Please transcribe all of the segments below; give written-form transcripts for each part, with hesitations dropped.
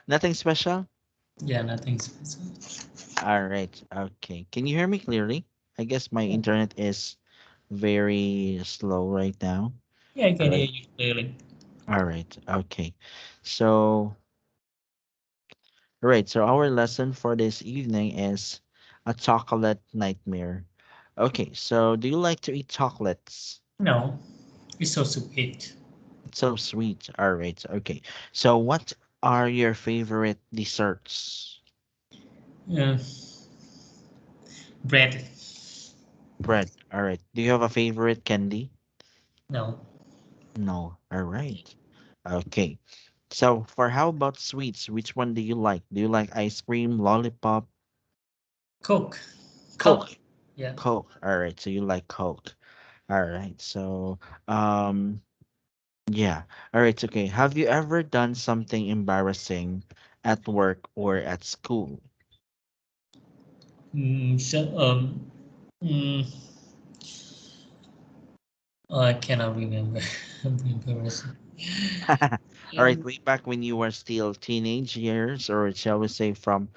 Nothing special? Yeah, nothing special. All right. Okay. Can you hear me clearly? I guess my internet is very slow right now. Yeah, I All can hear right. you clearly. All right. Okay. So, all right. So our lesson for this evening is a chocolate nightmare. Okay. So, do you like to eat chocolates? No, it's so sweet. It's so sweet. All right. Okay. So, what are your favorite desserts? Uh, bread. Bread. All right. Do you have a favorite candy? No, No. All right. Okay. So, for how about sweets? Which one do you like? Do you like ice cream, lollipop, Coke. Coke. Coke? Yeah. Coke. All right. So you like Coke. All right. So, um, yeah. All right. Okay. Have you ever done something embarrassing at work or at school? So, mm, I cannot remember. Embarrassing. All right. Um, Way back when you were still teenage years, or shall we say from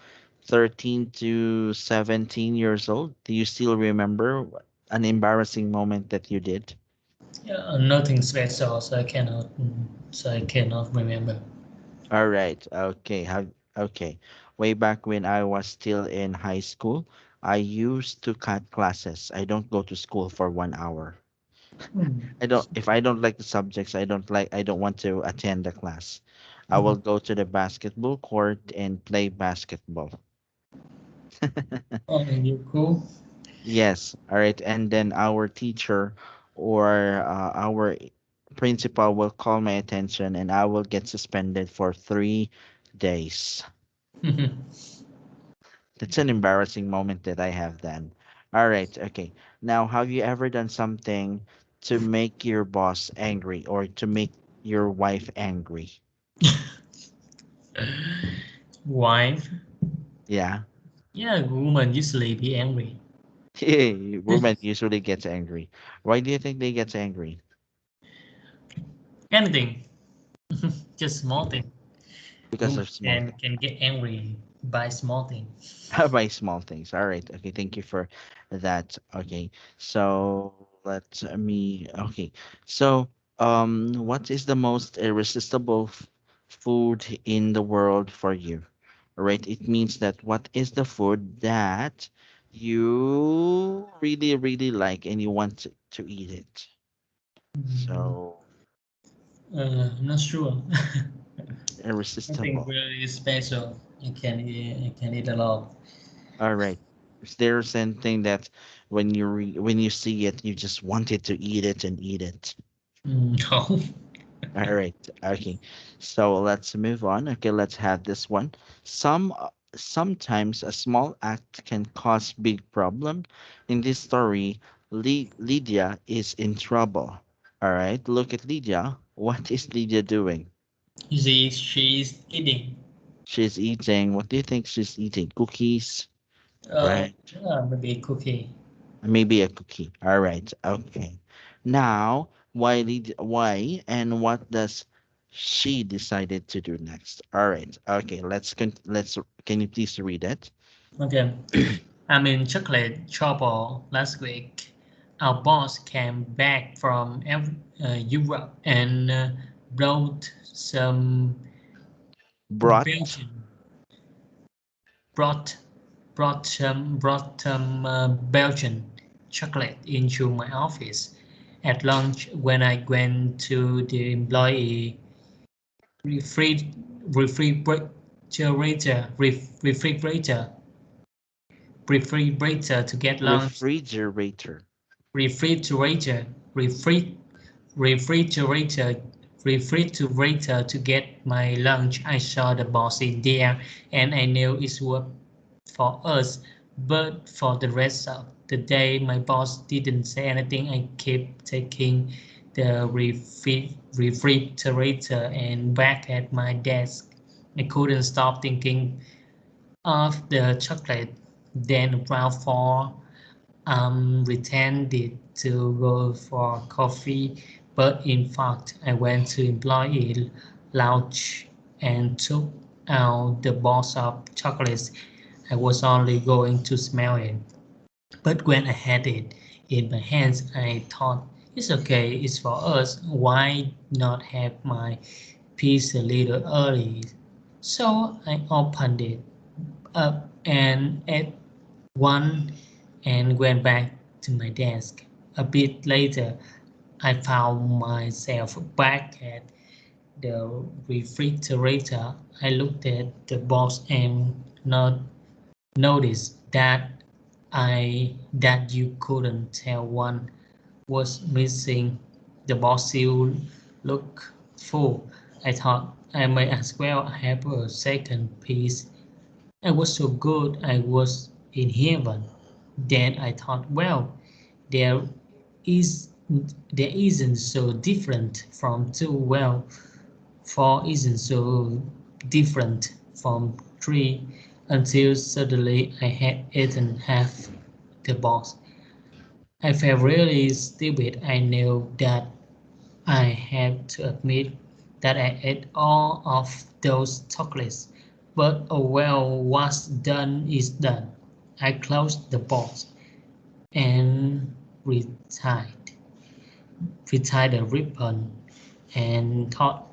13 to 17 years old, do you still remember an embarrassing moment that you did? yeah, nothing special, so I cannot. So I cannot remember. All right. Okay. Okay. Way back when I was still in high school, I used to cut classes. I don't go to school for 1 hour. Mm. If I don't like the subjects, I don't want to attend the class. I will Mhm. go to the basketball court and play basketball. Oh, you cool. Yes. All right. And then our teacher or our principal will call my attention and I will get suspended for 3 days. That's an embarrassing moment that I have then. All right, okay. Now, have you ever done something to make your boss angry or to make your wife angry? Wife. Yeah. Yeah, woman usually be angry. Women usually gets angry. Why do you think they get angry? Anything, just small thing. Because Woman of small can things. can get angry by small thing. By small things. All right. Okay. Thank you for that. Okay. So let me. Okay. So, what is the most irresistible food in the world for you? All right. It means that what is the food that you really, really like and you want to eat it? Mm, So not sure. Nothing irresistible. really special. I can eat a lot. All right. Is there something that when you see it, you just wanted to eat it and eat it? No. All right. Okay. So let's move on. Okay, let's have this one. Sometimes a small act can cause big problem. In this story, Lydia is in trouble. All right. Look at Lydia. What is Lydia doing? You see, she's eating. She's eating. What do you think she's eating? Cookies, Uh, bread? maybe cookie. Maybe a cookie. All right. Okay. Now, why and what does she decided to do next? All right. Okay. Let's. Can you please read it? Okay. I'm in chocolate trouble last week. Our boss came back from Europe and brought some Brought. Belgian brought brought some Belgian chocolate into my office. At lunch, when I went to the employee refri- refrigerator to get lunch. Refrigerator. Refrigerator refri- refrigerator refrigerator to get my lunch. I saw the boss in there and I knew it was for us, but for the rest of the day my boss didn't say anything. I kept taking the refrigerator and back at my desk. I couldn't stop thinking of the chocolate. Then around 4 pretended to go for coffee, but in fact I went to employee lounge and took out the box of chocolates, I was only going to smell it. But when I had it in my hands, I thought, it's okay, it's for us. Why not have my piece a little early? So I opened it up and ate one and went back to my desk. A bit later, I found myself back at the refrigerator. I looked at the box and not noticed that you couldn't tell one was missing. The box still looked full. I thought I might as well have a second piece. I was so good I was in heaven. Then I thought, well, there is there isn't so different from two. Well, four isn't so different from three, until suddenly I had eaten half the box. I felt really stupid. I knew that I had to admit that I ate all of those chocolates. But oh well, what's done is done. I closed the box and retied, retied the ribbon and thought,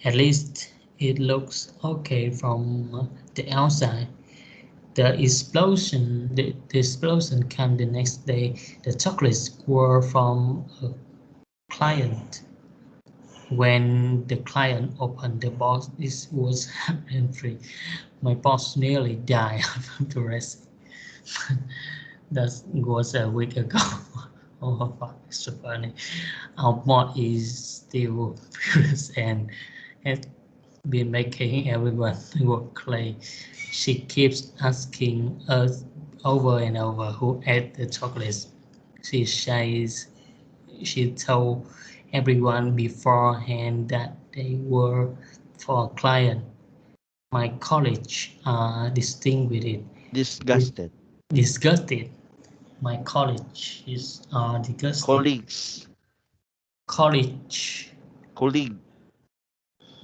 at least it looks okay from the outside. The explosion came the next day. The chocolates were from a client. When the client opened the box, it was empty. My boss nearly died of the rest. That was a week ago. Oh, fuck, it's so funny. Our boss is still furious and has been making everyone work clay. She keeps asking us over and over who ate the chocolates. She says she told everyone beforehand that they were for a client. My colleagues are distinct with it. Disgusted. Disgusted. My colleagues are disgusted. Colleagues. College. Colleague.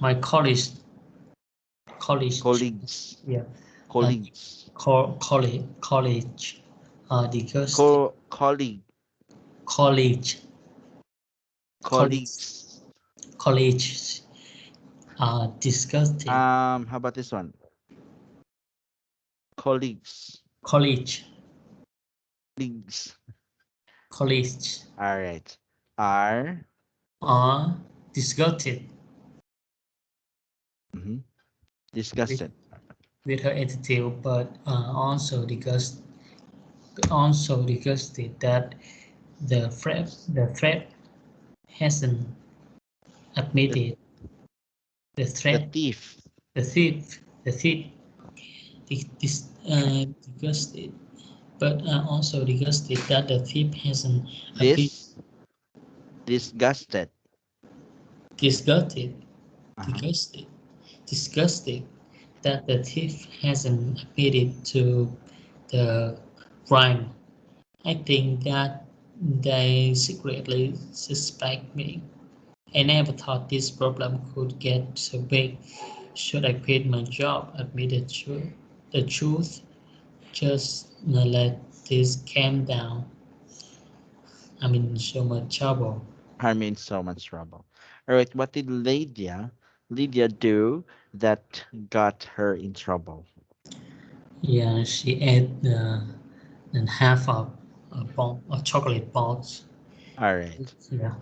My college, Colleagues. yeah, uh, Colleagues. college are disgusted. Colleague. College, college, Colleagues. college are disgusted. How about this one? Colleagues. College, Colleagues. college All right. Are are disgusted mhm, with, disgusted. with her attitude, but also disgusted that the threat hasn't The admitted the the threat. thief. The thief disgusted, but also disgusted that the thief hasn't admitted. This disgusted. Disgusted, Uh-huh. disgusted, disgusted that the thief hasn't admitted to the crime. I think that they secretly suspect me. I never thought this problem could get so big. Should I quit my job, admit the truth, just let this calm down? I'm in so much trouble. I'm in so much trouble. All right. What did Lydia do that got her in trouble? Yeah, she ate and half of a chocolate box. All right. Yeah.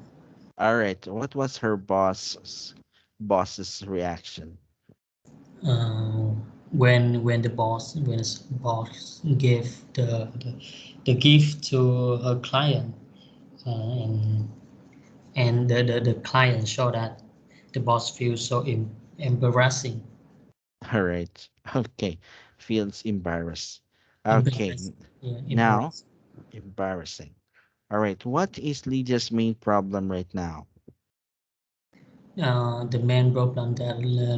All right. What was her boss's reaction? Uh, when the boss gave the gift to her client, and the client saw that, the boss feels so embarrassing. All right. Okay. Feels embarrassed. Okay. Embarrassed. Yeah, Now, embarrassed. embarrassing. All right. What is Lydia's main problem right now? The main problem that uh,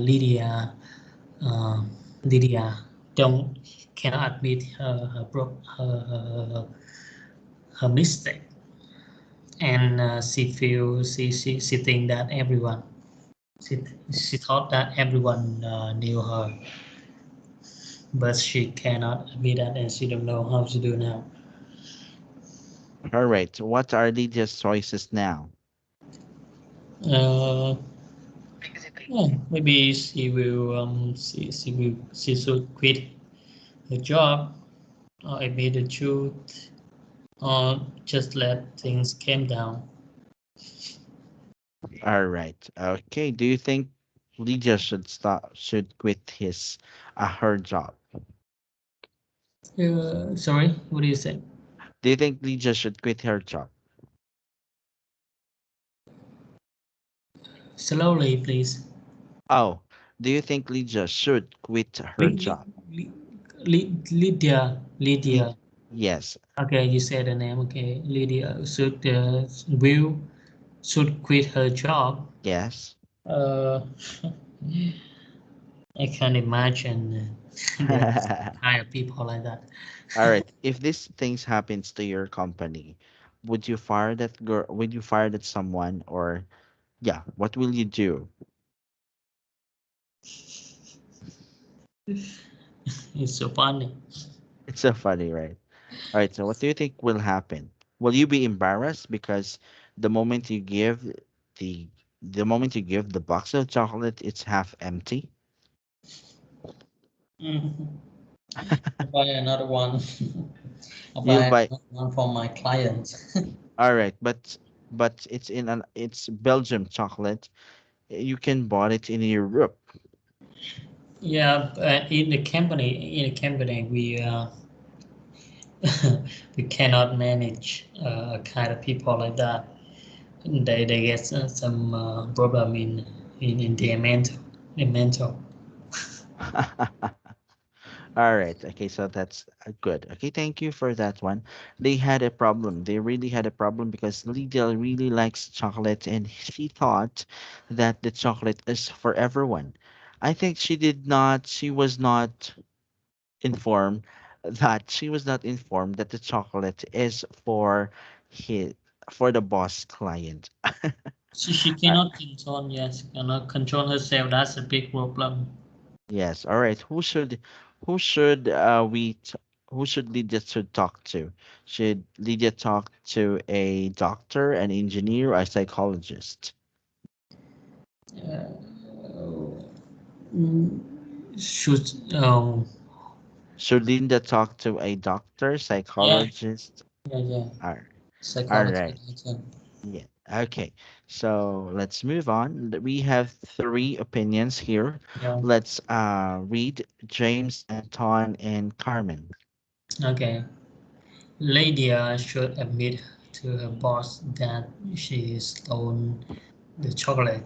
Lydia don't cannot admit her mistake, and she think that everyone She thought that everyone knew her, but she cannot admit that, and she don't know how to do now. All right. What are Lydia's choices now? Uh, yeah, maybe she should quit her job or admit the truth or just let things calm down. All right. Okay. Do you think Lydia should quit her job? Sorry, what do you say? Do you think Lydia should quit her job? Slowly, please. Oh, do you think Lydia should quit her Li- job? Li- Lydia, Lyd Lydia. yes. Okay, you said the name. Okay, Lydia should quit her job. Yes. Uh, I can't imagine there's kind of people like that. All right. If these things happens to your company, would you fire that girl? Would you fire that someone, or yeah, what will you do? It's so funny. It's so funny, right? All right. So what do you think will happen? Will you be embarrassed because the moment you give the the moment you give the box of chocolate, it's half empty? Mhm. I'll buy another one. I'll You'll buy buy. another one for my clients. All right, but it's Belgium chocolate. You can buy it in Europe. Yeah, but in the company, we cannot manage kind of people like that. They get some problem in their mental. All right. Okay, so that's good. Okay, thank you for that one. They had a problem. They really had a problem because Lydia really likes chocolate and she thought that the chocolate is for everyone. I think she was not informed that the chocolate is for his for the boss client. She Uh, cannot control. Yes, cannot control herself. That's a big problem. yes. All right. Who should who should Lydia should talk to? Should Lydia talk to a doctor, an engineer, or a psychologist? Uh, mm, should Should Linda talk to a doctor, yeah, psychologist? yeah. All all Psychology right. doctor. Yeah. Okay. So let's move on. We have three opinions here. Yeah. Let's read James, Anton, and Carmen. Okay. Lydia should admit to her boss that she stole the chocolate.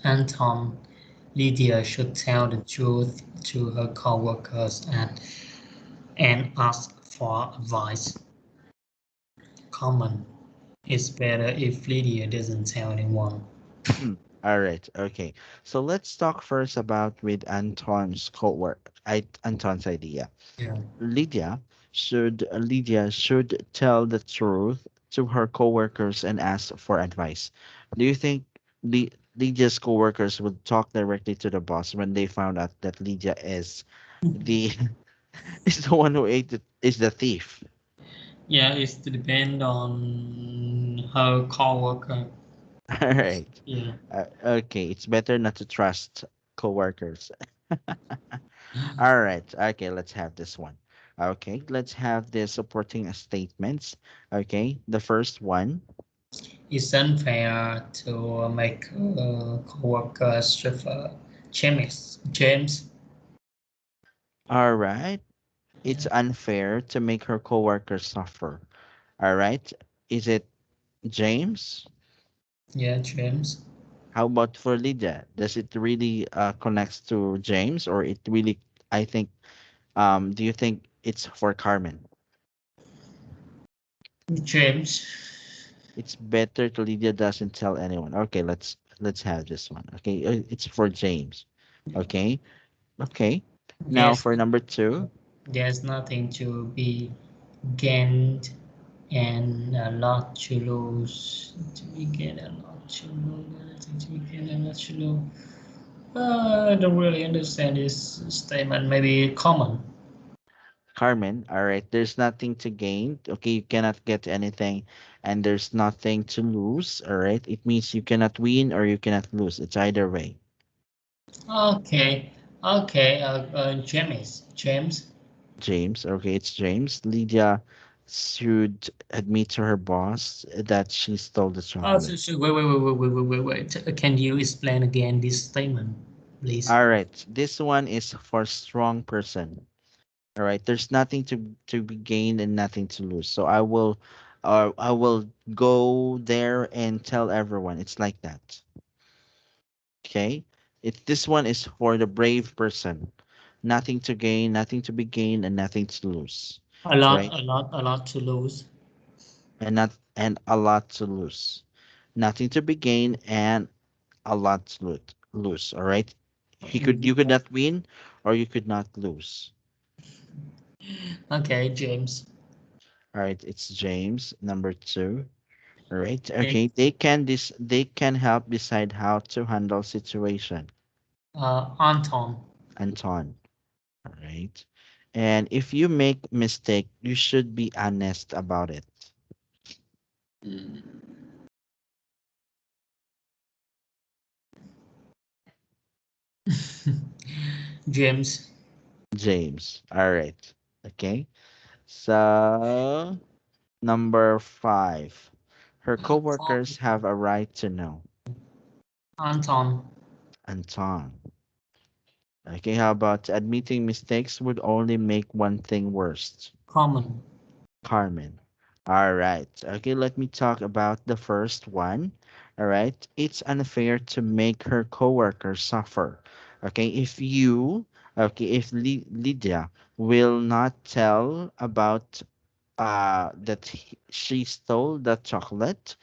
And Tom, Lydia should tell the truth to her coworkers and ask for advice. Common. It's better if Lydia doesn't tell anyone. All right. Okay. So let's talk first about with Anton's co-work. Anton's idea. Yeah. Lydia should tell the truth to her coworkers and ask for advice. Do you think Lydia's coworkers would talk directly to the boss when they found out that Lydia the is the one who is the thief? Yeah, it's to depend on her coworker. All right. Yeah. Okay, it's better not to trust coworkers. All right. Okay, let's have this one. Okay, let's have the supporting statements. Okay, the first one. It's unfair to make coworkers suffer. James. All right. It's Yeah, unfair to make her coworkers suffer. All right. Is it James? yeah, James. How about for Lydia? Does it really connects to James or it really I think do you think it's for Carmen? James. It's better to Lydia doesn't tell anyone. Okay, let's have this one. Okay, it's for James. Okay. Okay. Now There's for number two. there's nothing to be gained and a lot to lose. To be gained a lot. To know anything to begin and let you know. I don't really understand this statement. Maybe common. Carmen, all right, there's nothing to gain. Okay, you cannot get anything, and there's nothing to lose. All right, it means you cannot win or you cannot lose. It's either way. Okay, okay. James, James. James, okay, it's James. Lydia should admit to her boss that she stole the Oh, chocolate. so wait. Can you explain again this statement, please? All right, this one is for strong person. All right, there's nothing to be gained and nothing to lose. So I will go there and tell everyone. It's like that. Okay, this one is for the brave person. Nothing to gain, nothing to be gained, and nothing to lose. A lot, Right, a lot, a lot to lose. and a lot to lose. Nothing to be gained and a lot to lose. All right, you could Yeah. not win or you could not lose. Okay, James. All right, it's James number two. All right. Okay. Okay. They can help decide how to handle situation. Anton. Anton. All right. And if you make mistake, you should be honest about it. James. James. All right. Okay. So number five. Her coworkers have a right to know. Anton. Anton. Okay. How about admitting mistakes would only make one thing worse? Common. Carmen. All right. Okay, let me talk about the first one. All right. It's unfair to make her coworker suffer. Okay, if Lydia will not tell about that she stole the chocolate,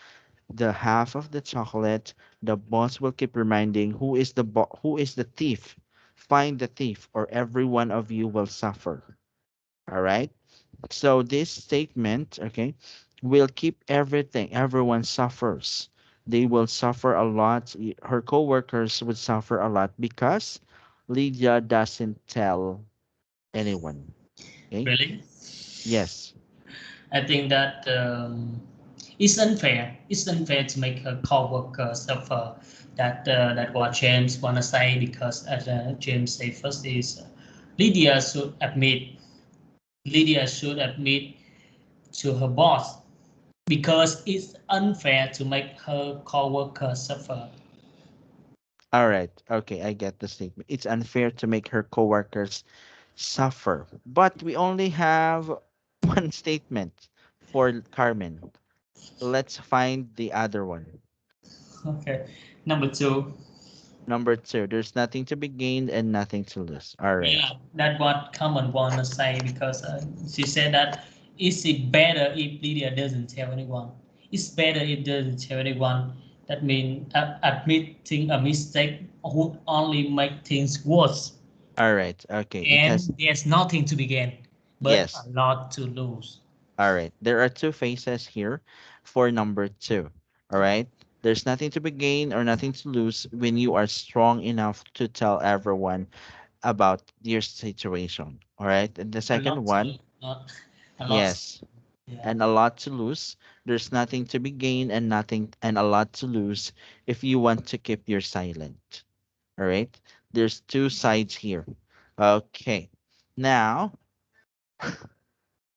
the half of the chocolate, the boss will keep reminding who is the thief. Find the thief or every one of you will suffer. All right? So this statement, okay, will keep everyone suffers. They will suffer a lot. Her coworkers would suffer a lot because Lydia doesn't tell anyone. Okay? Really? Yes. I think that it's unfair. It's unfair to make a coworker suffer. That what James wanna say because as James say first is Lydia should admit Lydia should admit to her boss because it's unfair to make her coworker suffer. All right. Okay, I get the statement. It's unfair to make her coworkers suffer. But we only have one statement for Carmen. Let's find the other one. Okay. Number two, Number two, there's nothing to be gained and nothing to lose. All right. yeah, that what common wanna say because she said that is it better if Lydia doesn't tell anyone? It's better if doesn't tell anyone. That means admitting a mistake would only make things worse, All right. Okay. It has, and there's nothing to be gained, but yes. a lot to lose. All right. There are two phases here for number two. All right. There's nothing to be gained or nothing to lose when you are strong enough to tell everyone about your situation. All right. And the A second lot to one, lose, not a lot. yes, Yeah. and a lot to lose. There's nothing to be gained and nothing and a lot to lose if you want to keep your silent. All right. There's two sides here. Okay. Now,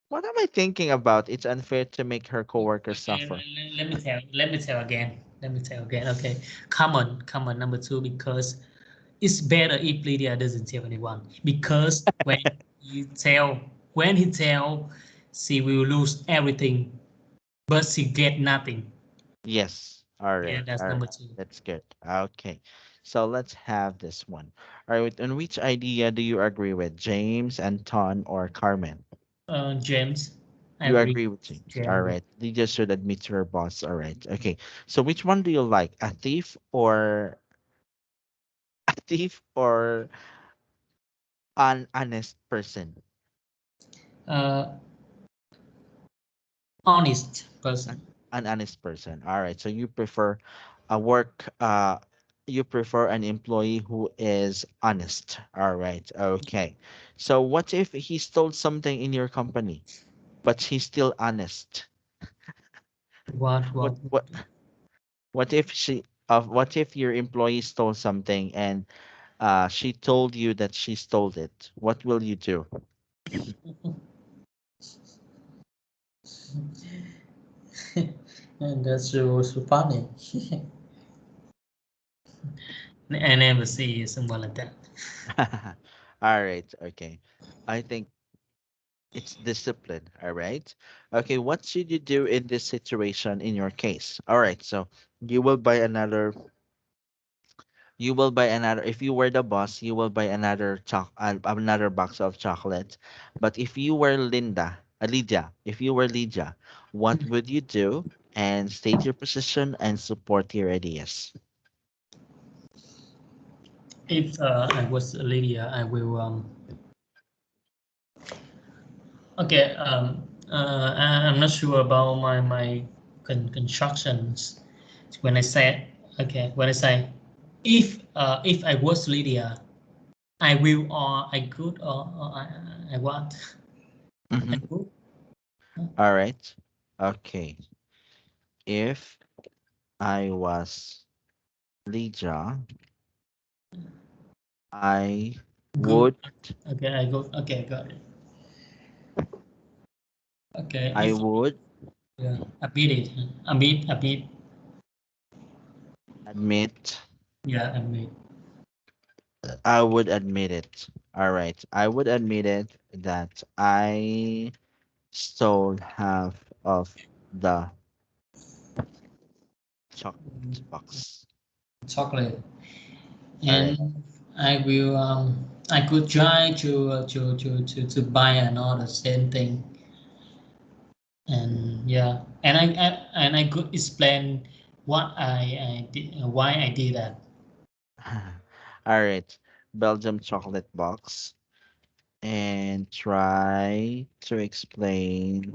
what am I thinking about? It's unfair to make her coworkers Okay, suffer. let me tell again. Let me tell again. Okay, come on. Number two, because it's better if Lydia doesn't tell anyone. Because you tell, when he tell, she will lose everything, but she get nothing. Yes. All Yeah, right. that's All right. number two. That's good. Okay. So let's have this one. All right. On which idea do you agree with, James, Anton, or Carmen? James, I You agree. agree with James. All James, right. Lydia should admit to her boss. All right. Okay. So which one do you like? A thief or a thief or an honest person? uh, honest An, person. an honest person. All right. So you prefer a work you prefer an employee who is honest. All right. Okay. So what if he stole something in your company, but he's still honest? What What what what what if what if your employee stole something and she told you that she stole it? What will you do? and that's so funny. I never see someone like that. All right. Okay. I think it's discipline. All right. Okay. What should you do in this situation in your case? All right. So you will buy another if you were the boss, you will buy another box of chocolate. But if you were Lydia, if you were Lydia, what would you do? And state your position and support your ideas. If I was Lydia, I will okay. I'm not sure about my constructions. When I say okay, when I say if I was Lydia, I will or I could or I want I Mm-hmm. could. All right. Okay. If I was Lydia, I Good. would Okay, I go. Okay, I got it. Okay, I if would I beat it, I beat. admit Yeah, I beat. I would admit it. All right. I would admit it that I stole half of the chocolate box. Chocolate, All right. and I will. I could try to buy another same thing, and yeah, and I could explain what I did, why I did that. All right. Belgium chocolate box. And try to explain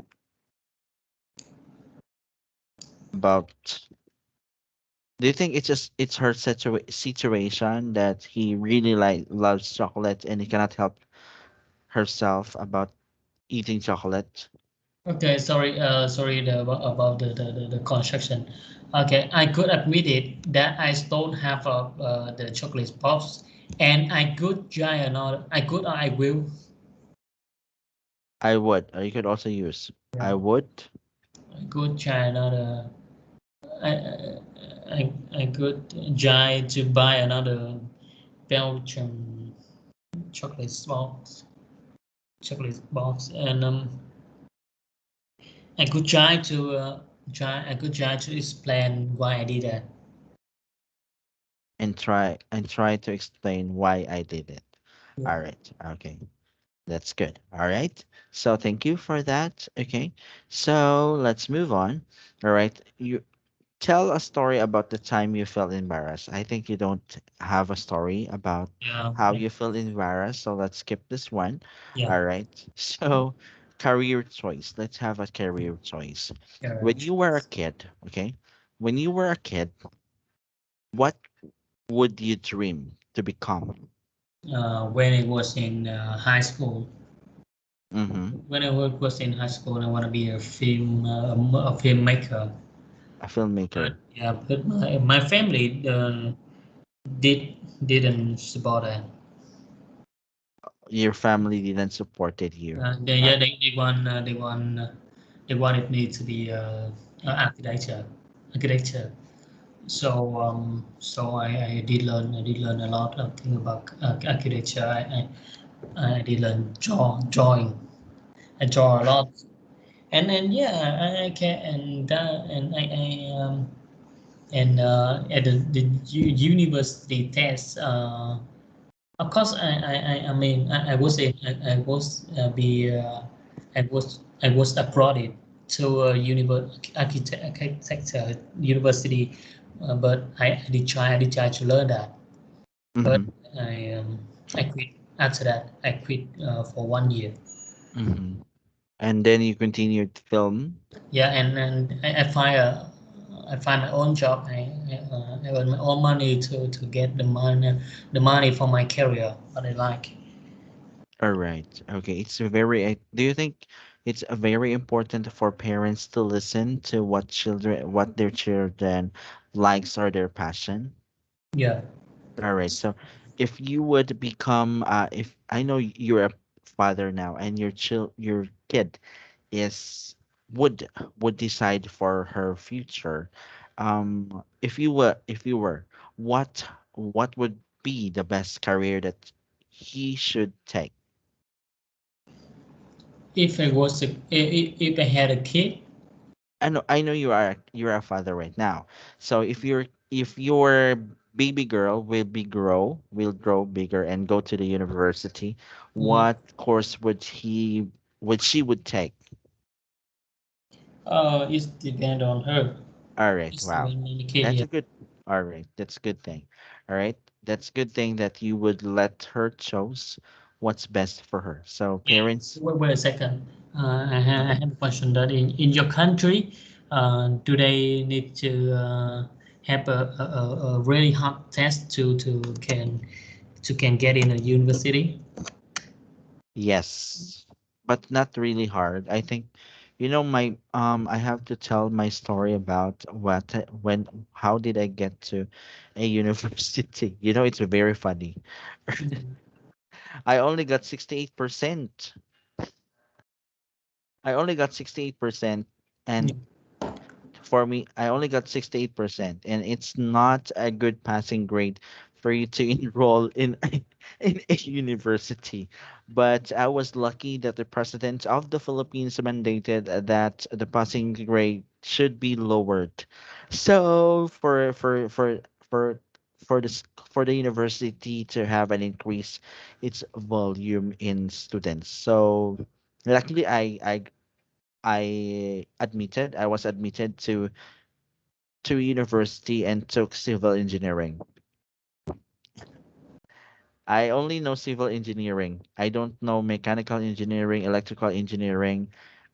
about. Do you think it's her situation that he really loves chocolate and he cannot help herself about eating chocolate? Okay, sorry, sorry about the construction. Okay, I could admit it that I stole half of the chocolate box, and I could try another. I could or I will. I would. Or you could also use Yeah. I would I could try another. I I could try to buy another Belgian chocolate box, and I could try to try. I could try to explain why I did that. and try to explain why I did it. Yeah. All right. Okay. That's good. All right. So thank you for that. Okay. So let's move on. All right. You tell a story about the time you felt embarrassed. I think you don't have a story about Yeah. how you feel embarrassed, so let's skip this one. Yeah. All right. So, career choice. Let's have a career choice. Yeah. When you were a kid, okay? When you were a kid, what would you dream to become? When I was in high school. Mm-hmm. When I was in high school, I want to be a a filmmaker. A But filmmaker. yeah, but my family didn't support that. Your family didn't supported you. Yeah, they wanted me to be architecture. So I did learn a lot of things about architecture. I did learn drawing. I draw a lot, and then yeah, I can and at the university test. Of course, I mean, I was in, I was be I was abroad to a architecture university, but I did try to learn that, but Mm-hmm. I quit after that. I quit for 1 year. Mm-hmm. And then you continued to film. Yeah, and I find I find my own job. I earn my own money to get the money for my career. What I like. All right. Okay. It's a very. Do you think it's a very important for parents to listen to what their children likes or their passion? Yeah. All right. So, if you would become, if I know you're a father now, and your kid is would would decide for her future, if you were, what would be the best career that he should take? If I was if I had a kid, I know you're a father right now. So if your baby girl will grow bigger and go to the university, mm, what course would she would take? it depends on her. All right, It's wow. depend on the kid. That's Yeah. a good all right, that's a good thing. All right. That's a good thing that you would let her choose what's best for her. So parents, Wait a second. I have a question that in your country, do they need to have a really hard test to can get in a university? yes, but not really hard. I think, my I have to tell my story about how did I get to a university. It's very funny. Mm, I only got 68%. I only got 68%, yeah. and for me, I only got 68%, and it's not a good passing grade for you to enroll in in a university. But I was lucky that the president of the Philippines mandated that the passing grade should be lowered. So for the university to have an increase its volume in students. So luckily I was admitted to university and took civil engineering. I only know civil engineering. I don't know mechanical engineering, electrical engineering,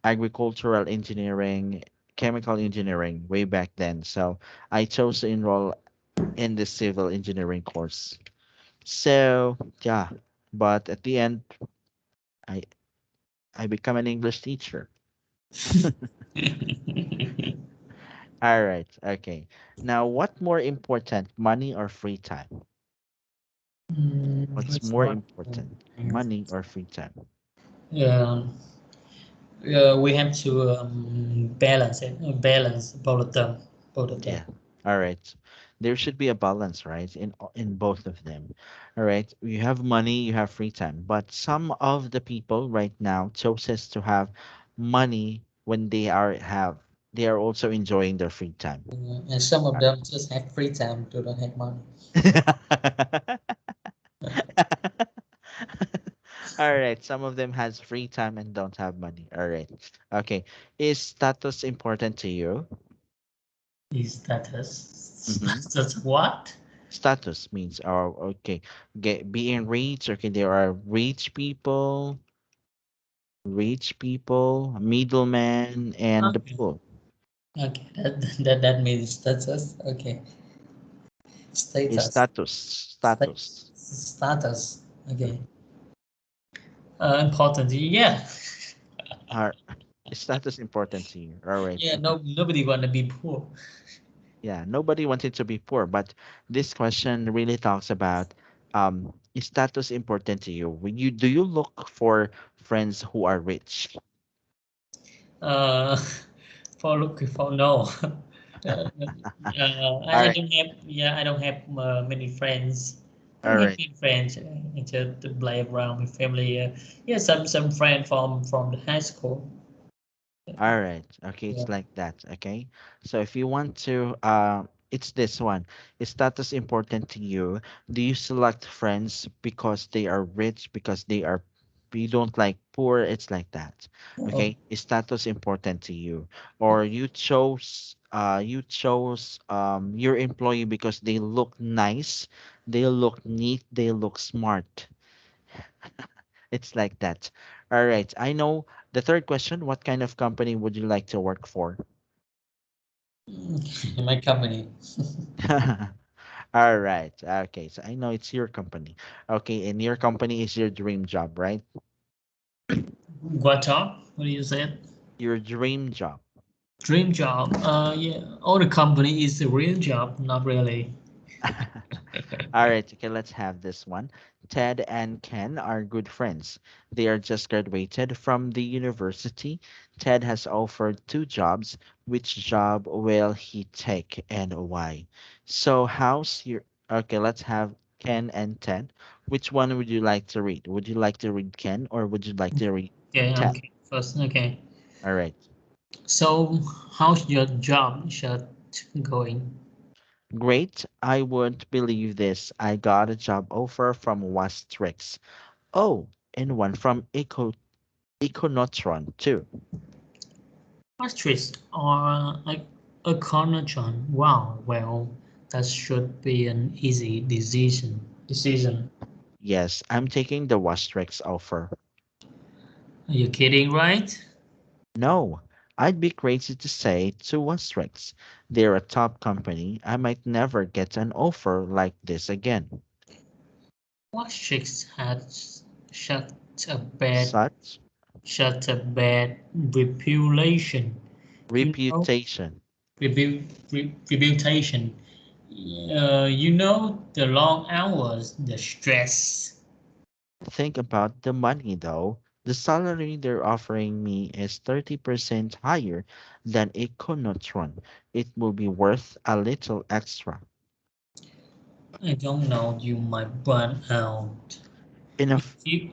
agricultural engineering, chemical engineering way back then. So I chose to enroll in the civil engineering course. So yeah, but at the end, I I become an English teacher. All right, okay. Now, what more important, money or free time? What's Which more one? important, money or free time? Yeah, we have to balance it, balance both of them. Yeah. All right. There should be a balance, right? In both of them. All right. You have money, you have free time. But some of the people right now chooses to have money when they are also enjoying their free time. And some of them just have free time, do not have money. All right. Some of them has free time and don't have money. All right. Okay. Is status important to you? Is status? Mm-hmm. That's what? Status means, okay, being rich. Okay, there are rich people, middlemen, and the Okay. poor. Okay, that means status. Okay, Is status, status status. Okay, important. Yeah, are is status important to you? All right. yeah. No, nobody wanna be poor. Yeah, nobody wanted to be poor, but this question really talks about, is status important to you? When you do you look for friends who are rich? Uh, for look for no. All I right. don't have. Yeah, I don't have many friends. I All don't have right. many friends. Just to play around with family. Yeah, some friend from the high school. All right. Okay, Yeah. it's like that. Okay. So if you want to, it's this one. Is status important to you? Do you select friends because they are rich, because you don't like poor? It's like that. Oh, Okay. Is status important to you? Or you chose your employee because they look nice, they look neat, they look smart. It's like that. All right. I know the third question. What kind of company would you like to work for? My company. All right. Okay. So I know it's your company. Okay. And your company is your dream job, right? What job? What do you say? Your dream job. Dream job. Yeah. All the company is a real job. Not really. All right, okay, let's have this one. Ted and Ken are good friends. They are just graduated from the university. Ted has offered two jobs. Which job will he take and why? So, how's your. Okay, let's have Ken and Ted. Which one would you like to read? Would you like to read Ken or would you like to read Okay, I'm Ted? Ken first. Okay. All right. So, how's your job search going? Great. I wouldn't believe this. I got a job offer from Wastrix. Oh, and one from Econotron too. Ostrich or a cornerstone. Wow. Well, that should be an easy decision. Decision. Yes, I'm taking the Wastrix offer. Are you kidding, right? No, I'd be crazy to say to Wastrix. They're a top company. I might never get an offer like this again. Ostrich had shut a bad Such such a bad reputation. You know, reputation. reputation. You know the long hours, the stress. Think about the money though. The salary they're offering me is 30% higher than Econotron. It will be worth a little extra. I don't know. You might burn out. In Enough. few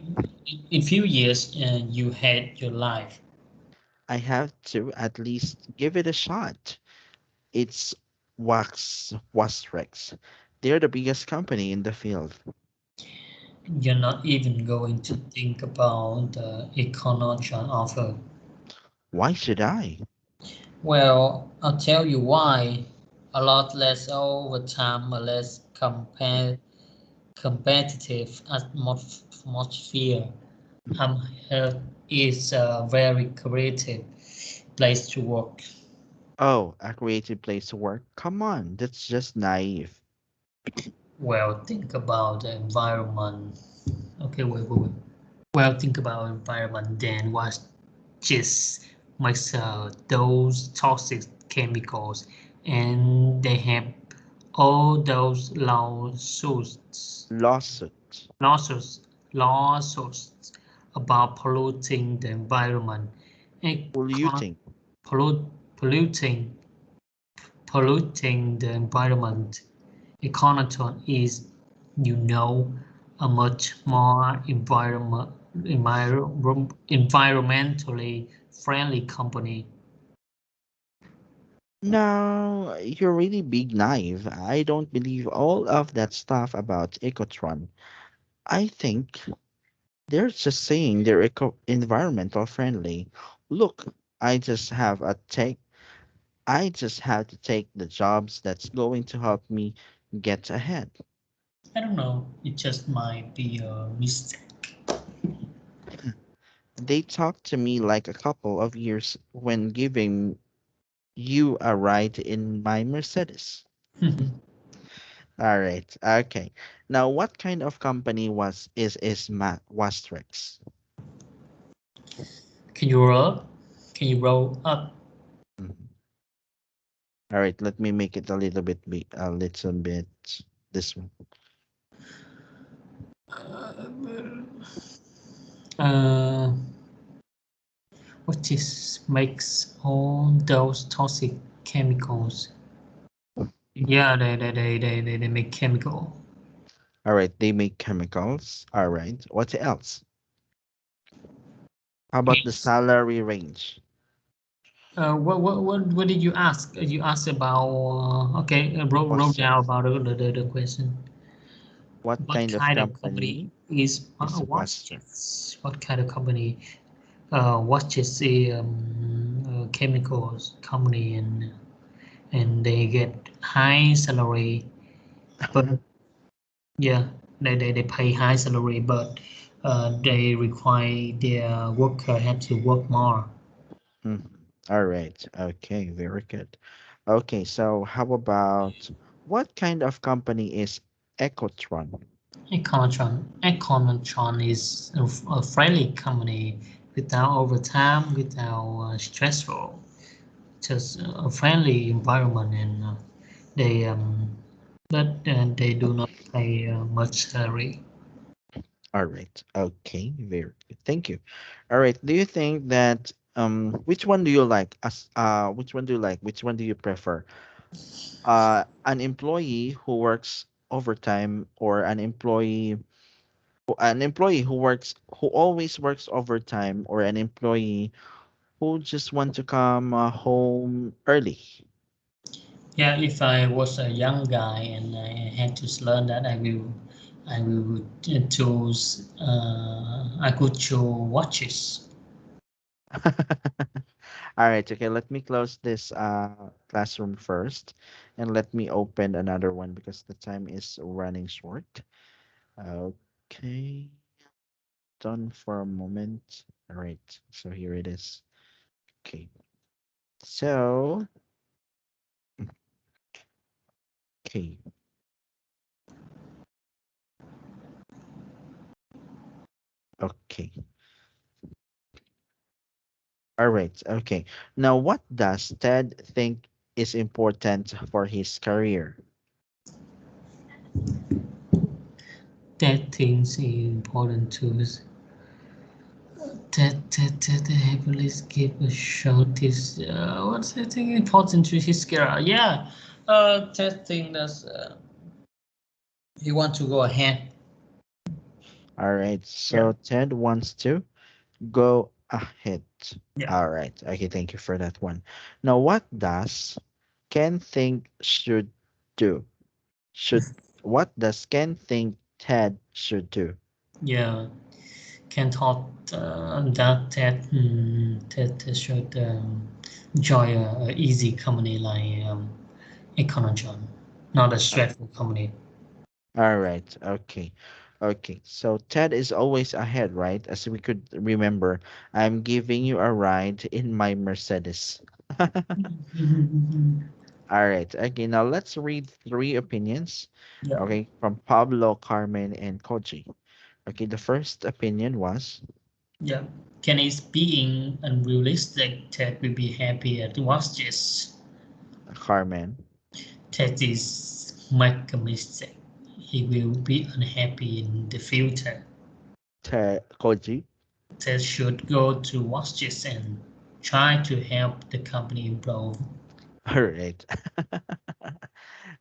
in few years, you had your life. I have to at least give it a shot. It's Wasrex. They're the biggest company in the field. You're not even going to think about the economic offer. Why should I? Well, I'll tell you why. A lot less overtime, a less competitive atmosphere. Um, is a very creative place to work. Oh, a creative place to work? Come on, that's just naive. Well, think about the environment. Okay, wait. Well, think about environment. Then what just makes those toxic chemicals, and they have all those Lawsuit. lawsuits, lawsuits about polluting the environment, and Polluting. pollute, polluting, polluting the environment. Econoton is, you know, a much more environmentally friendly company. No, you're really big naive. I don't believe all of that stuff about Ecotron. I think they're just saying they're environmental friendly. Look, I just have a take I just have to take the jobs that's going to help me get ahead. I don't know, it just might be a mistake. They talked to me like a couple of years when giving you a ride in my Mercedes. All right. Okay. Now, what kind of company was Wastrix? Can you roll up? Can you roll up? Mhm. All right. Let me make it a little bit this one. Uh, what is makes all those toxic chemicals? Yeah, they make chemical. All right. They make chemicals. All right. What else? How about the Yes. salary range? What did you ask? You asked about okay, wrote down Wastrix. about the question. What What kind of kind of company company is is Wastrix? watches? What kind of company watches the chemicals company and they get high salary, but yeah, they pay high salary, but they require their worker have to work more. Mhm. All right. Okay. Very good. Okay, so how about what kind of company is Ecotron? Econotron is a friendly company without overtime, without stressful, just a friendly environment, and they but they do not pay much salary. All right. Okay, very good. Thank you. All right. Do you think that which one do you like? Which one do you like? Which one do you prefer? An employee who works overtime or an employee who always works overtime or an employee who just want to come home early? Yeah, if I was a young guy and I had to learn that, I will choose. I could choose watches. All right, okay, let me close this classroom first and let me open another one because the time is running short. Okay, done for a moment. All right, so here it is. Okay, so, okay, okay. All right, okay. Now, what does Ted think is important for his career? That things is important to us. That heavily give a shot is what's the thing important to his career? Yeah, that thing that's he want to go ahead. All right, Yeah, so Ted wants to go ahead. yeah, All right, okay, thank you for that one. Now, what does Ken think should do? Should What does Ken think Ted should do? yeah. Can thought that should join a easy company like Econojon, not a Uh, stressful company. All right, okay. Okay, so Ted is always ahead, right? As we could remember, I'm giving you a ride in my Mercedes. All right, okay, now let's read three opinions, Yeah, okay, from Pablo, Carmen, and Koji. Okay, the first opinion was yeah. Can is being unrealistic that will be happy at watches. Carmen, That is make a mistake. He will be unhappy in the future. Koji. That should go to watches and try to help the company improve. All right.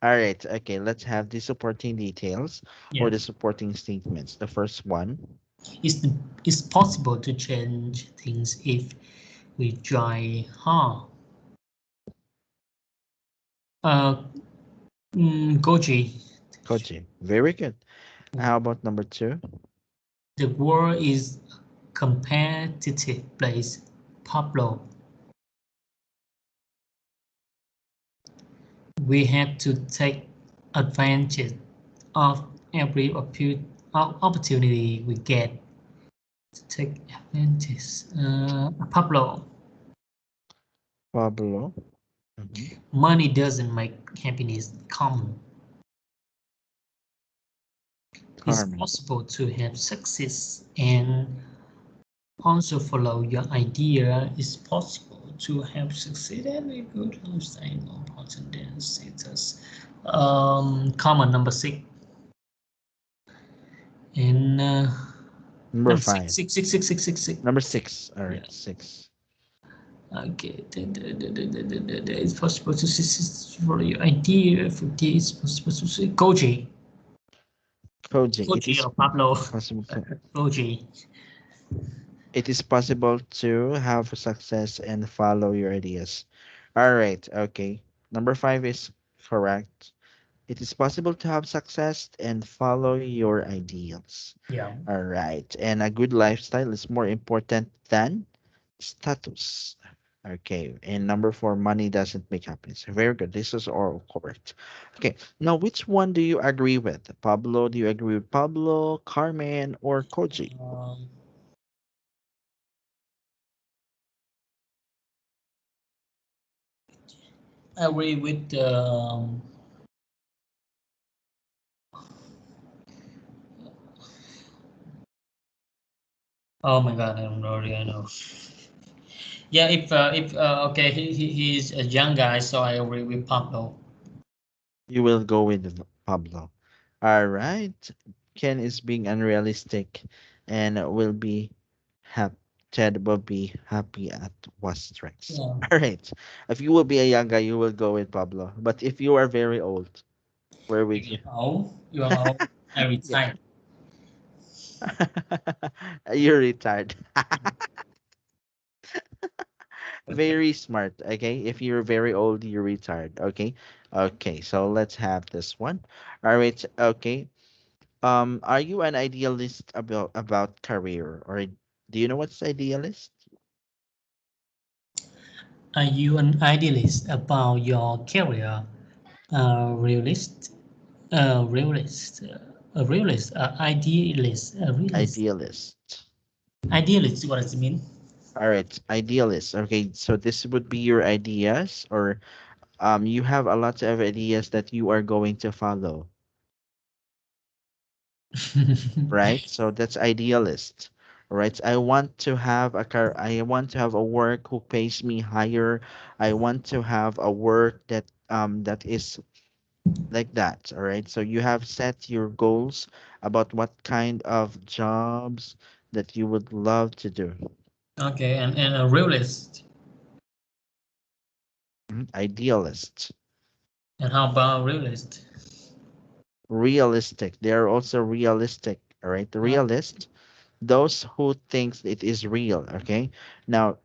All right. Okay, let's have the supporting details or Yeah. the supporting statements. The first one, It's, it's possible to change things if we try hard. Uh, Goji, Koji. Very good. How about number two? the world is a competitive place. Pablo, we have to take advantage of every opportunity we get to take advantage. Pablo, Pablo. Mhm. money doesn't make happiness common. It's Carmen. possible to have success and also follow your idea. It's possible to have succeed and a good lifestyle more important than status. Common number six and Number number six, five. six, six, six, six, six, six. Number six. All Yeah. right, six. Okay. It's possible to follow your idea. For this, it's possible to say Goji, Koji. It Goji is or Pablo, possible to Goji. it is possible to have success and follow your ideas. All right, okay. Number five is correct. It is possible to have success and follow your ideals. Yeah. All right. And a good lifestyle is more important than status. Okay. And number four, money doesn't make happiness. Very good. This is all correct. Okay. Now, which one do you agree with? Pablo, do you agree with Pablo, Carmen, or Koji? Um, I agree with oh my god, I don't know, I know. Yeah, if okay, he's a young guy, so I agree with Pablo. You will go with Pablo. All right. Ken is being unrealistic and will be happy. Ted will be happy at what's next. Yeah. All right. If you will be a young guy, you will go with Pablo. But if you are very old, where would you? You are old. I Yeah. retired. You're retired. Very smart. Okay. If you're very old, you're retired. Okay. Okay. So let's have this one. All right. Okay. Are you an idealist about career, or do you know what's idealist? Are you an idealist about your career? Realist? A realist, idealist, a realist. Idealist. Idealist, what does it mean? All right, idealist. Okay, so this would be your ideas, or you have a lot of ideas that you are going to follow, right? So that's idealist. All right. I want to have a car. I want to have a work who pays me higher. I want to have a work that is like that. All right. So you have set your goals about what kind of jobs that you would love to do. Okay, and a realist. Idealist, And how about realist? realistic. They are also realistic. All right. The Uh, realist, those who thinks it is real. Okay. Now,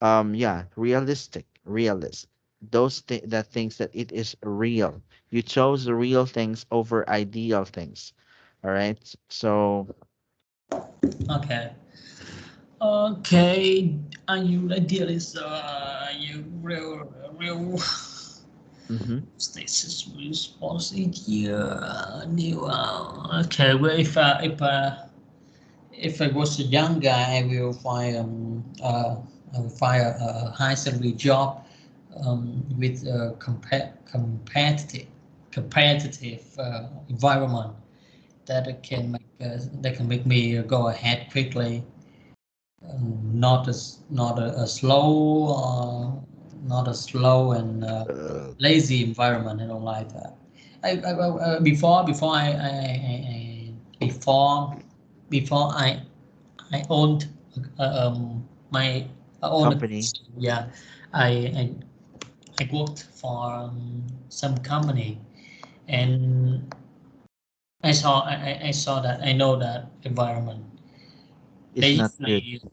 yeah, realistic, realist. That thinks that it is real. You chose the real things over ideal things. All right. So, okay. Okay. Are you idealist? Are you real mm-hmm, status responsibility? New. Okay. Well, if I was a young guy, I will find a high salary job with a competitive environment that can make me go ahead quickly. Not a slow, not a slow and uh, lazy environment. I don't like that. Before before I owned my own a company. business. Yeah, I, I I worked for some company, and I saw that I know that environment. They It's not good. usually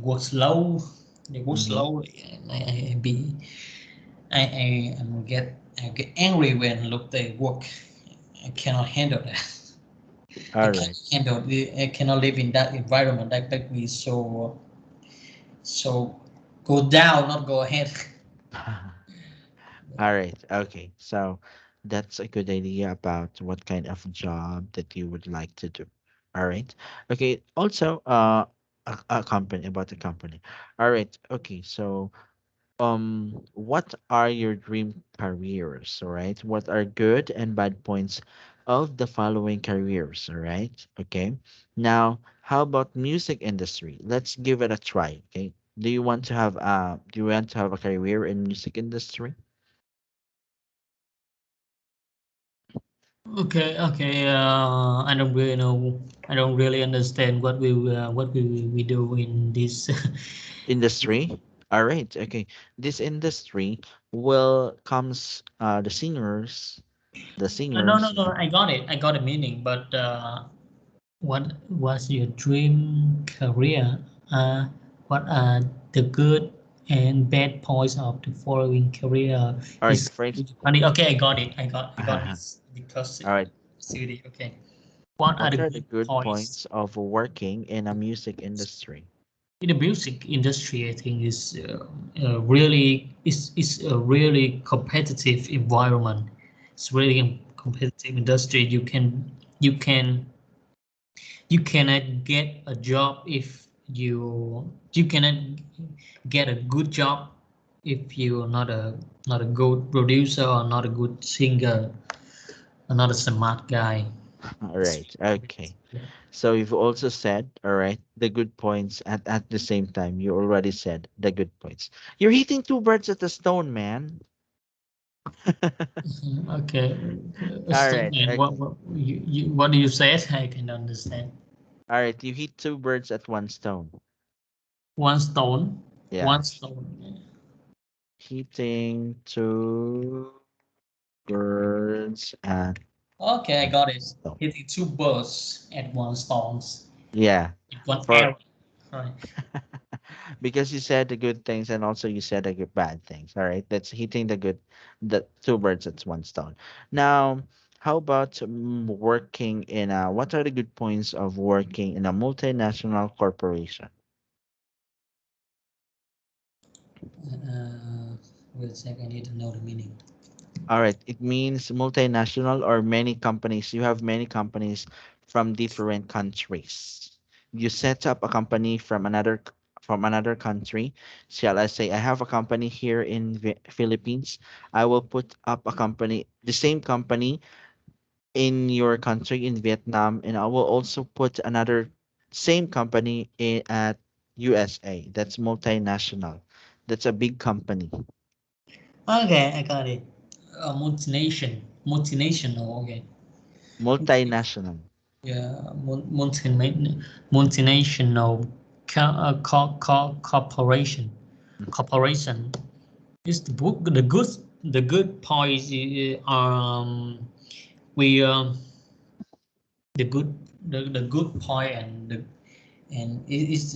work slow. They work Mm-hmm. slowly, and I get angry when look they work. I cannot handle that. I All can't right. handle. I cannot live in that environment. That make me so go down, not go ahead. All right. Okay. So that's a good idea about what kind of job that you would like to do. All right. Okay. Also, a company about the company. All right. Okay. So, what are your dream careers? All right. What are good and bad points of the following careers? All right. Okay. Now, how about music industry? Let's give it a try. Okay. Do you want to have a career in music industry? Okay, okay. I don't really know. I don't really understand what we do in this. Industry. All right. Okay. This industry will comes the No, no, singers. no. I got a meaning. But what was your dream career? What are the good and bad points of the following career? All right. Is For instance, funny. Okay, I got it. I got all this because right. study. Okay. What are What the are the good good points? points of working in a music industry? In the music industry, I think is a really competitive environment. It's really a competitive industry. You can you cannot get a job if you cannot get a good job if you're not a good producer or not a good singer, or not a smart guy. All right. Okay. So you've also said, all right, the good points at the same time. You already said the good points. You're hitting two birds at the stone, man. Okay, All right. and Okay. what do you say? I can understand. All right. You hit two birds at one stone. One stone, Yeah. one stone. Hitting two birds at Okay, I one got it. stone. Hitting two birds at one stones. Yeah. With one For arrow. Right. because you said the good things and also you said the good bad things. All right. That's hitting the two birds at one stone. Now, how about working in a, what are the good points of working in a multinational corporation? Uh, wait a sec. I need to know the meaning. All right. It means multinational or many companies. You have many companies from different countries. You set up a company from another country. Shall I say I have a company here in Philippines. I will put up a company, the same company in your country in Vietnam, and I will also put another same company at USA. That's multinational. That's a big company. Okay, I got it. Multinational. Okay. Multinational. Yeah, multinational corporation. Corporation. Is the book the good point is, we the good the good point and is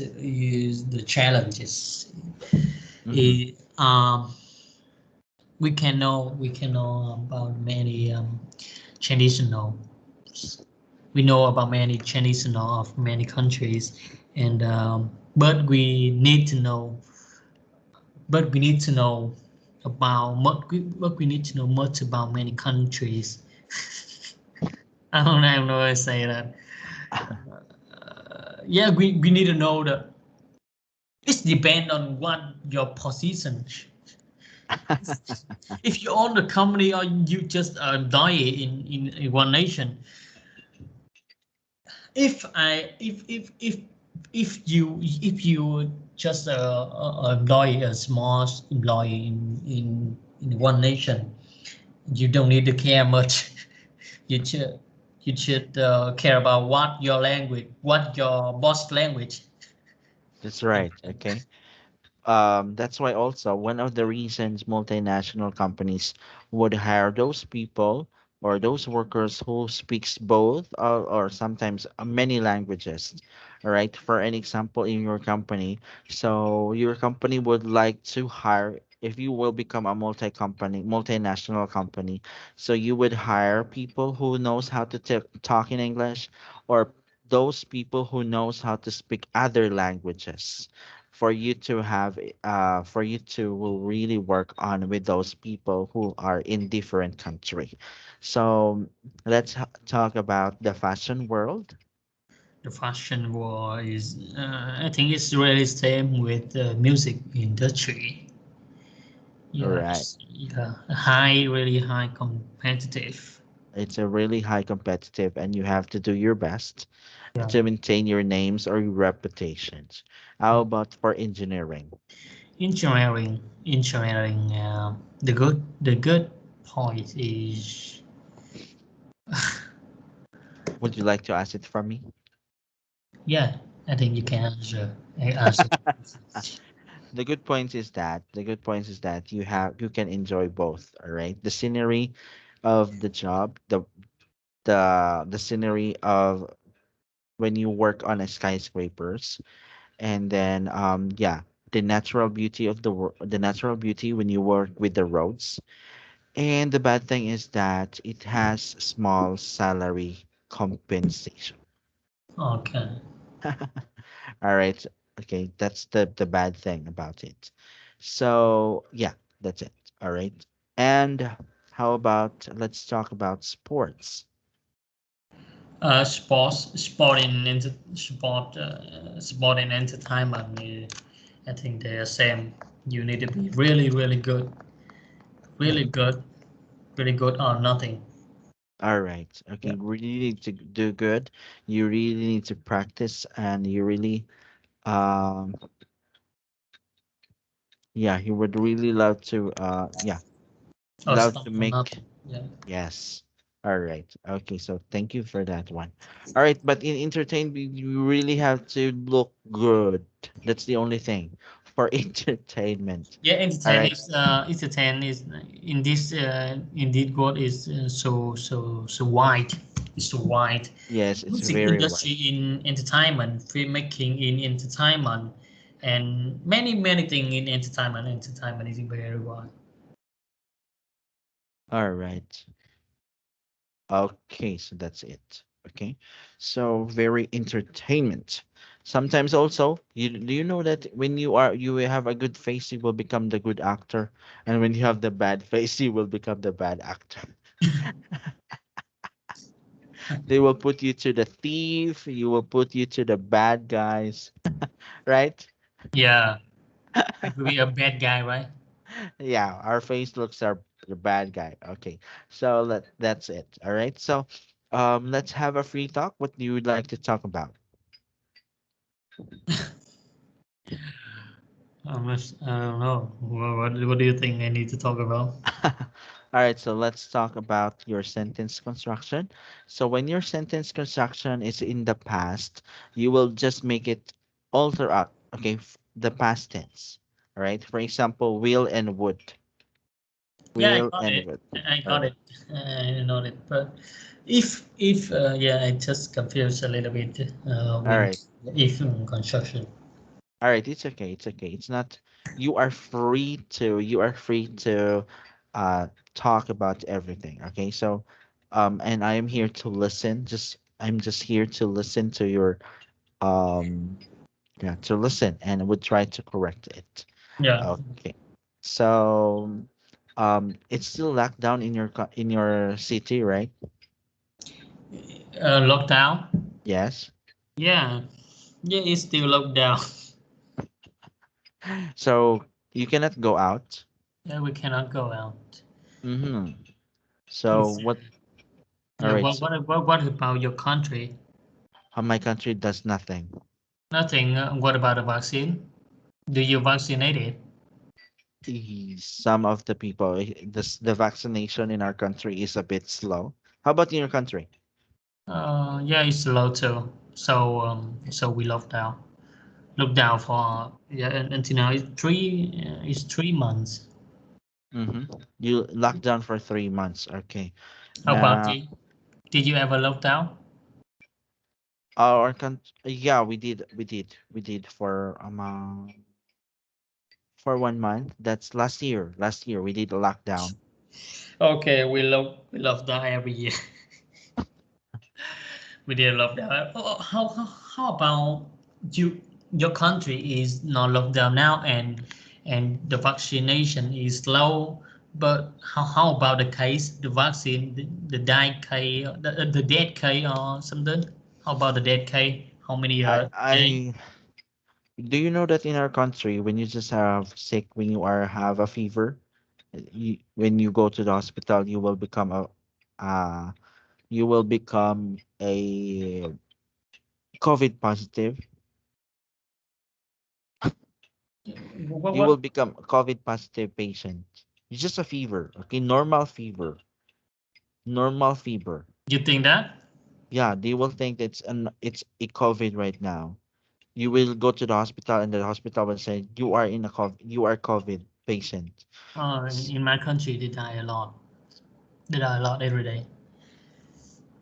the challenges. Mm-hmm. It, we can know about many traditional. We know about many traditional of many countries, and but we need to know about what we need to know much about many countries. I don't know how to say that. Yeah, we need to know that it's depend on what your position. If you own the company or you just die in one nation. If just employ a small employee in one nation, you don't need to care much. you should you should care about what your boss language. That's right. Okay. That's why also one of the reasons multinational companies would hire those people or those workers who speaks both or sometimes many languages. All right. For an example, in your company, so your company would like to hire, if you will become a multinational company, so you would hire people who knows how to talk in English, or those people who knows how to speak other languages, for you to have for you to will really work on with those people who are in different country. So let's talk about the fashion world. The fashion war is, I think it's really same with the music industry. All right. Yes, yeah, high, really high competitive. It's a really high competitive and you have to do your best Yeah, to maintain your names or your reputations. How yeah. about for engineering? Engineering. The good point is, Would you like to ask it from me? yeah, I think you can answer. The good points is that you can enjoy both, all right? The scenery of the job, the scenery of when you work on a skyscrapers, and then yeah, the natural beauty of the natural beauty when you work with the roads. And the bad thing is that it has small salary compensation. Okay. All right. Okay, that's the bad thing about it. So yeah, that's it. All right. And how about let's talk about sports. Sport and entertainment. I think they are same. You need to be really, really Mhm. good, really good or nothing. All right. Yeah. Okay. Really need to do good. You really need to practice, and you really, um, yeah, you would really love to, yeah, Or love stop to or make. nothing. Yeah. Yes. All right. Okay. So thank you for that one. All right. But in entertainment, you really have to look good. That's the only thing for entertainment. Yeah, All right. entertain is in this indeed God is so wide. It's so wide. Yes, it's Music very industry wide. in entertainment, filmmaking in entertainment, and many things in entertainment. Entertainment is very wide. All right. Okay, so that's it. Okay. So very entertainment. Sometimes also, do you know that when you have a good face, you will become the good actor, and when you have the bad face, you will become the bad actor. They will put you to the thief, you will put you to the bad guys, right? Yeah, it will be a bad guy, right? Yeah, our face looks are the bad guy. Okay. So that's it. All right. So let's have a free talk. What do you would like to talk about? I don't know. What do you think I need to talk about? All right, so let's talk about your sentence construction. So when your sentence construction is in the past, you will just make it alter out, okay, the past tense. All right. For example, will and would. Yeah, I Will got and it. would. I All got right. it. I know it. But if yeah, I just confused a little bit All with right. if construction. All right, it's okay. It's okay. It's not you are free to uh talk about everything, okay? So and I am here to listen. I'm just here to listen to your um yeah, to listen and would try to correct it. Yeah, Okay. So it's still locked down in in your city, right? lockdown. Yes. Yeah, yeah, it's still locked down. So you cannot go out. Yeah, we cannot go out. Mm-hmm. So It's, what all yeah, right, so what about your country? my country does nothing. Nothing. What about the vaccine? Do you vaccinate it? Some of the people, the vaccination in our country is a bit slow. How about in your country? Yeah, it's low too. So we locked down for yeah until now. It's 3 months. Mm-hmm. You locked down for 3 months. Okay. How about Now, you? Did you ever lock down? our country, yeah, we did for 1 month. That's last year. Last year we did a lockdown. Okay, we love that every year. We did love that. How about you? Your country is not locked down now, and the vaccination is slow. But how about the case, the vaccine, the died case, the dead case or something? How about the dead case? How many day? I do you know that in our country, when you just have sick, when you are have a fever, when you go to the hospital, uh you will become a COVID positive. You will What become a COVID positive patient. It's just a fever, okay? Normal fever. Normal fever. you think that? Yeah, they will think it's a COVID right now. You will go to the hospital and the hospital will say you are COVID patient. S- In my country, they die a lot. They die a lot every day.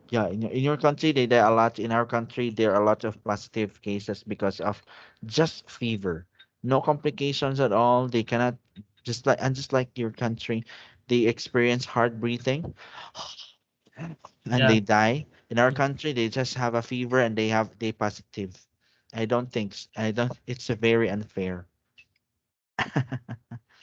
Yeah, in your country they die a lot. In our country there are a lot of positive cases because of just fever. No complications at all. They cannot just like your country, they experience hard breathing and Yeah. they die. In our country, they just have a fever and they positive. I don't. It's a very unfair.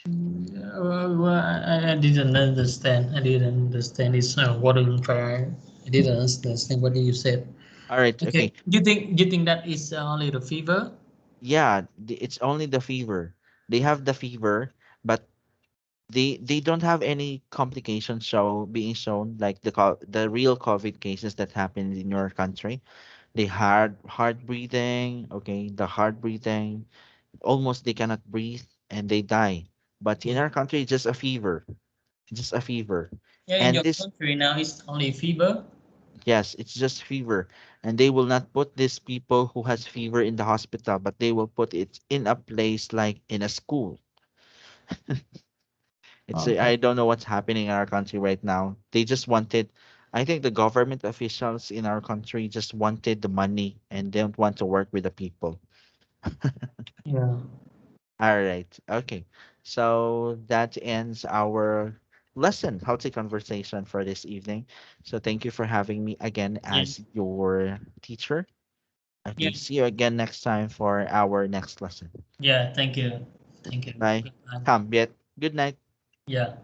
Well, I didn't understand. I didn't understand. It's what I'm trying. I didn't understand what you said. All right. Okay. Okay. Do you think that is only the fever? Yeah. It's only the fever. They have the fever, but they don't have any complications being shown like the real COVID cases that happened in your country. They had hard breathing, okay, the hard breathing, almost they cannot breathe and they die. But in Yeah. our country, just a fever, just a fever. Yeah, in And your this, country now it's only fever. yes, it's just fever. And they will not put these people who has fever in the hospital, but they will put it in a place like in a school. Okay. I don't know what's happening in our country right now. They just wanted, I think the government officials in our country just wanted the money and don't want to work with the people. Yeah. All right. Okay. So that ends our lesson, how to conversation for this evening. So thank you for having me again Yeah. as your teacher. Yeah. Okay. See you again next time for our next lesson. Yeah. Thank you. Thank you. Bye. Goodbye. Come, Viet. Good night. Yeah.